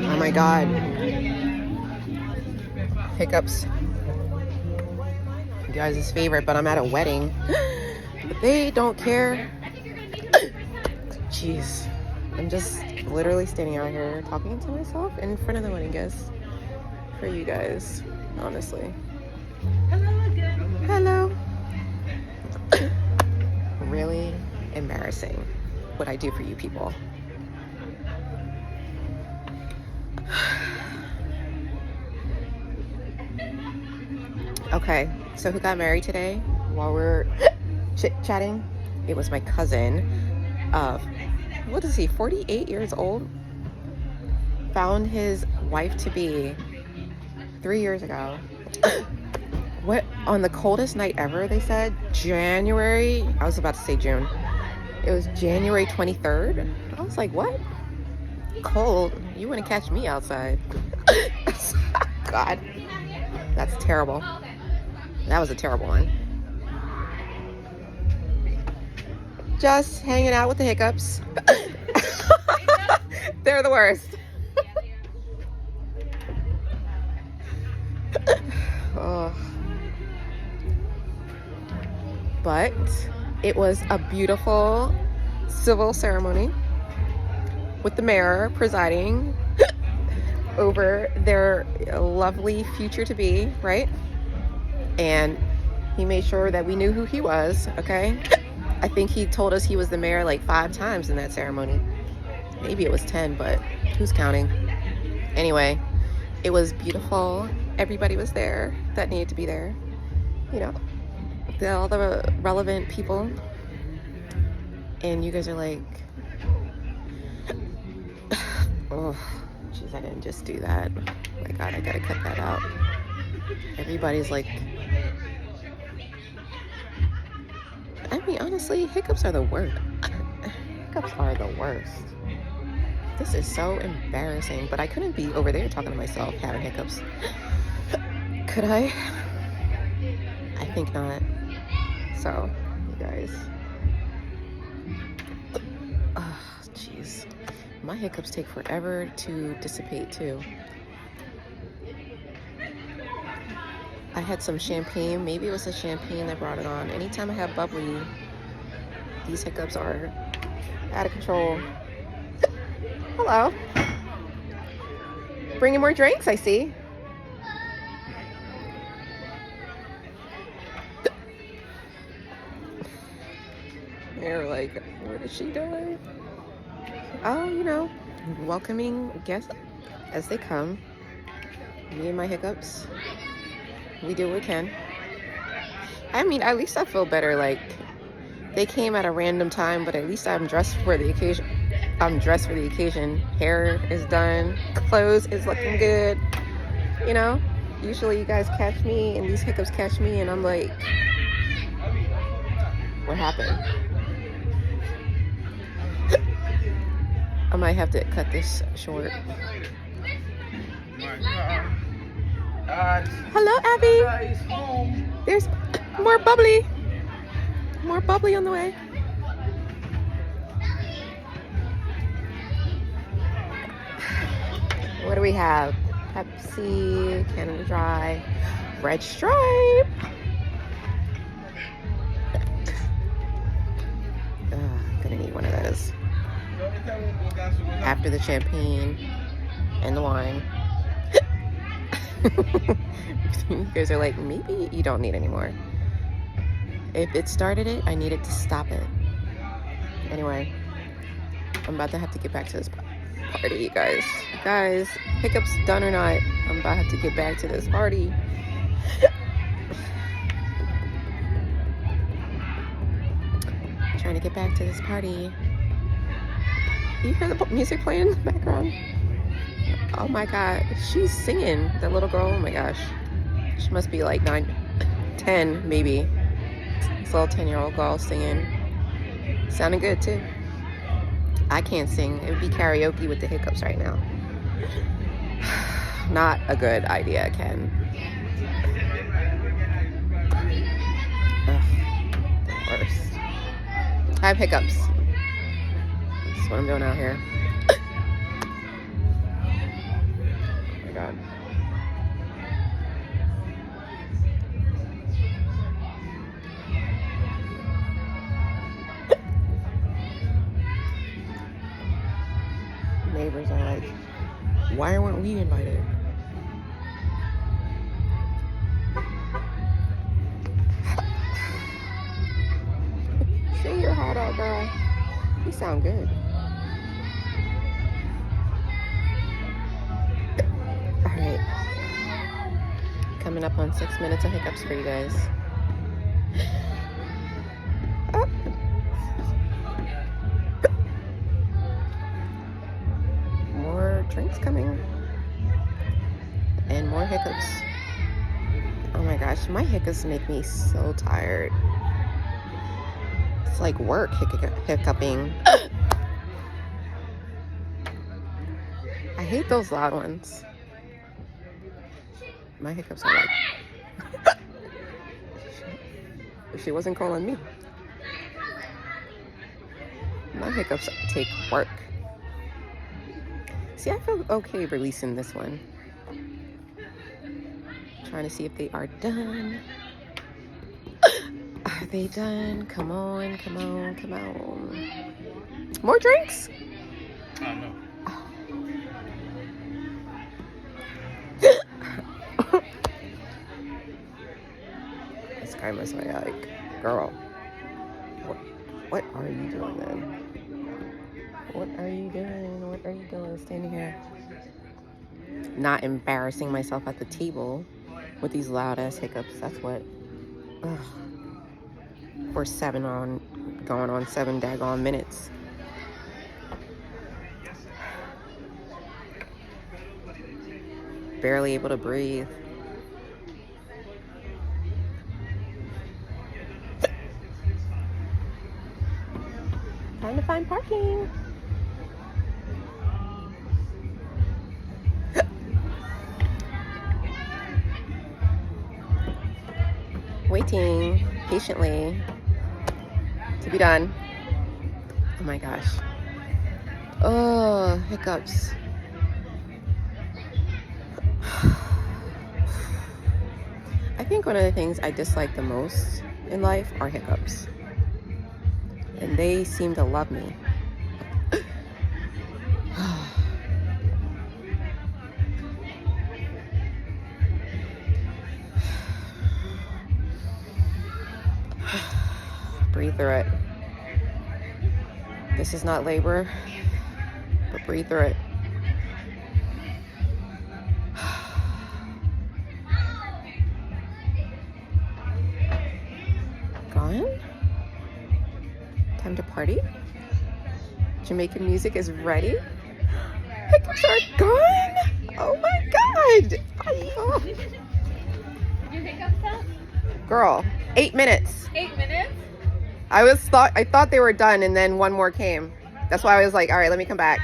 Oh my God. Hiccups. You guys' favorite, but I'm at a wedding. But they don't care. Jeez. I'm just literally standing out here talking to myself in front of the wedding guests for you guys, honestly. Hello. Really embarrassing what I do for you people. Okay, so who got married today while we're chit-chatting? It was my cousin of, what is he, 48 years old? Found his wife to be 3 years ago. What, on the coldest night ever, they said? January, I was about to say June. It was January 23rd. I was like, what? Cold? You wouldn't catch me outside. God, that's terrible. That was a terrible one. Just hanging out with the hiccups. They're the worst. Oh. But it was a beautiful civil ceremony with the mayor presiding over their lovely future to be, right? And he made sure that we knew who he was, okay? I think he told us he was the mayor like 5 times in that ceremony. Maybe it was 10, but who's counting? Anyway, it was beautiful. Everybody was there that needed to be there. You know, all the relevant people. And you guys are like, oh, jeez, I didn't just do that. Oh my God, I gotta cut that out. Everybody's like, I mean, honestly, hiccups are the worst. Hiccups are the worst. This is so embarrassing, but I couldn't be over there talking to myself having hiccups. Could I? I think not. So, you guys. Oh, jeez. My hiccups take forever to dissipate, too. I had some champagne. Maybe it was the champagne that brought it on. Anytime I have bubbly, these hiccups are out of control. Hello. Bringing more drinks, I see. They're like, what is she doing? Oh, you know, welcoming guests as they come. Me and my hiccups. We do what we can. I mean, at least I feel better. Like, they came at a random time, but at least I'm dressed for the occasion. I'm dressed for the occasion. Hair is done. Clothes is looking good. You know, usually you guys catch me and these hiccups catch me and I'm like, what happened? I might have to cut this short. Hello, Abby. There's more bubbly. More bubbly on the way. What do we have? Pepsi, Canada Dry, Red Stripe. I'm gonna need one of those. After the champagne and the wine. You guys are like, maybe you don't need any more. If it started it, I needed to stop it. Anyway, I'm about to have to get back to this party, you guys. Guys, hiccups done or not, I'm about to have to get back to this party. Trying to get back to this party. You hear the music playing in the background? Oh my God, she's singing, that little girl. Oh my gosh, she must be like 9, 10 maybe. This little 10-year-old girl singing, sounding good too. I can't sing. It would be karaoke with the hiccups right now. Not a good idea, Ken. Ugh, the worst. I have hiccups. That's what I'm doing out here. God. Neighbors are like, why weren't we invited? Say your hot dog, girl. You sound good. Alright. Coming up on 6 minutes of hiccups for you guys. Oh. More drinks coming. And more hiccups. Oh my gosh, my hiccups make me so tired. It's like work hiccuping. I hate those loud ones. My hiccups are like... She wasn't calling me. My hiccups take work. See, I feel okay releasing this one. Trying to see if they are done. Are they done? Come on, come on, come on. More drinks? No. This guy must be like, girl, what are you doing then? What are you doing? What are you doing standing here? Not embarrassing myself at the table with these loud ass hiccups. That's what. Ugh. For going on 7 daggone minutes. Barely able to breathe. Time to find parking. Waiting patiently to be done. Oh my gosh. Oh, hiccups. I think one of the things I dislike the most in life are hiccups. And they seem to love me. Breathe through it. This is not labor, but breathe through it. Gone? Time to party? Jamaican music is ready? Hiccups are gone! Oh my God! Oh. You hiccups up? Girl, 8 minutes. 8 minutes? I thought they were done, and then one more came. That's why I was like, all right, let me come back.